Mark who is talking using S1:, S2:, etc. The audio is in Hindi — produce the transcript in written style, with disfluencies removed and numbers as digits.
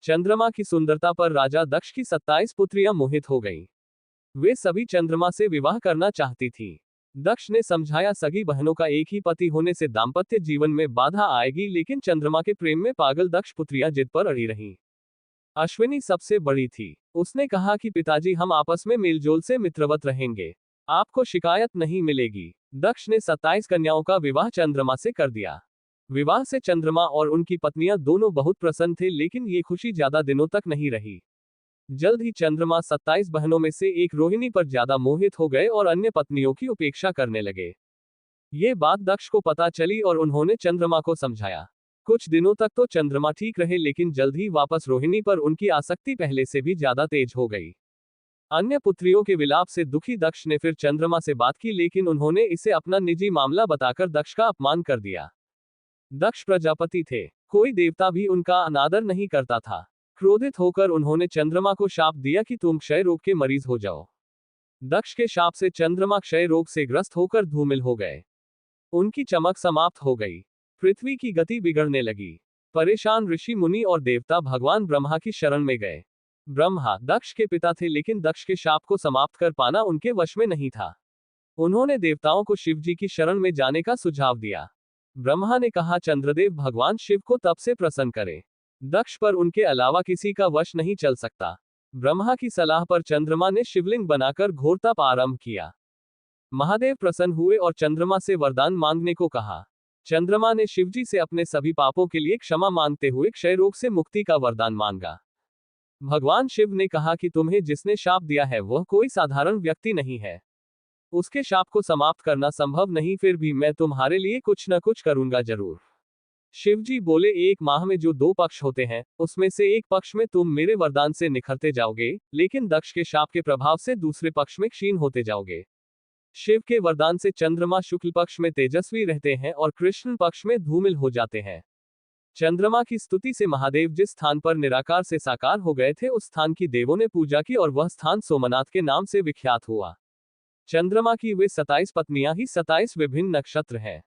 S1: चंद्रमा की सुंदरता पर राजा दक्ष की 27 पुत्रियां मोहित हो गईं। वे सभी चंद्रमा से विवाह करना चाहती थीं। दक्ष ने समझाया सगी बहनों का एक ही पति होने से दाम्पत्य जीवन में बाधा आएगी, लेकिन चंद्रमा के प्रेम में पागल दक्ष पुत्रियां जिद पर अड़ी रहीं। अश्विनी सबसे बड़ी थी। उसने कहा कि पिताजी, हम आपस में मेलजोल से मित्रवत रहेंगे, आपको शिकायत नहीं मिलेगी। दक्ष ने 27 कन्याओं का विवाह चंद्रमा से कर दिया। विवाह से चंद्रमा और उनकी पत्नियां दोनों बहुत प्रसन्न थे, लेकिन ये खुशी ज्यादा दिनों तक नहीं रही। जल्द ही चंद्रमा 27 बहनों में से एक रोहिणी पर ज्यादा मोहित हो गए और अन्य पत्नियों की उपेक्षा करने लगे। ये बात दक्ष को पता चली और उन्होंने चंद्रमा को समझाया। कुछ दिनों तक तो चंद्रमा ठीक रहे, लेकिन जल्द ही वापस रोहिणी पर उनकी आसक्ति पहले से भी ज्यादा तेज हो गई। अन्य पुत्रियों के विलाप से दुखी दक्ष ने फिर चंद्रमा से बात की, लेकिन उन्होंने इसे अपना निजी मामला बताकर दक्ष का अपमान कर दिया। दक्ष प्रजापति थे, कोई देवता भी उनका अनादर नहीं करता था। क्रोधित होकर उन्होंने चंद्रमा को शाप दिया कि तुम क्षय रोग के मरीज हो जाओ। दक्ष के शाप से चंद्रमा क्षय रोग से ग्रस्त होकर धूमिल हो गए। उनकी चमक समाप्त हो गई। पृथ्वी की गति बिगड़ने लगी। परेशान ऋषि मुनि और देवता भगवान ब्रह्मा की शरण में गए। ब्रह्मा दक्ष के पिता थे, लेकिन दक्ष के शाप को समाप्त कर पाना उनके वश में नहीं था। उन्होंने देवताओं को शिव जी की शरण में जाने का सुझाव दिया। ब्रह्मा ने कहा, चंद्रदेव भगवान शिव को तप से प्रसन्न करें। दक्ष पर उनके अलावा किसी का वश नहीं चल सकता। ब्रह्मा की सलाह पर चंद्रमा ने शिवलिंग बनाकर घोर तप आरंभ किया। महादेव प्रसन्न हुए और चंद्रमा से वरदान मांगने को कहा। चंद्रमा ने शिवजी से अपने सभी पापों के लिए क्षमा मांगते हुए क्षय रोग से मुक्ति का वरदान मांगा। भगवान शिव ने कहा कि तुम्हें जिसने शाप दिया है वह कोई साधारण व्यक्ति नहीं है। उसके शाप को समाप्त करना संभव नहीं, फिर भी मैं तुम्हारे लिए कुछ न कुछ करूंगा जरूर। शिवजी बोले, एक माह में जो 2 पक्ष होते हैं, उसमें से एक पक्ष में तुम मेरे वरदान से निखरते जाओगे, लेकिन दक्ष के शाप के प्रभाव से दूसरे पक्ष में क्षीण होते जाओगे। शिव के वरदान से चंद्रमा शुक्ल पक्ष में तेजस्वी रहते हैं और कृष्ण पक्ष में धूमिल हो जाते हैं। चंद्रमा की स्तुति से महादेव जिस स्थान पर निराकार से साकार हो गए थे, उस स्थान की देवों ने पूजा की और वह स्थान सोमनाथ के नाम से विख्यात हुआ। चंद्रमा की वे 27 पत्नियां ही 27 विभिन्न नक्षत्र हैं।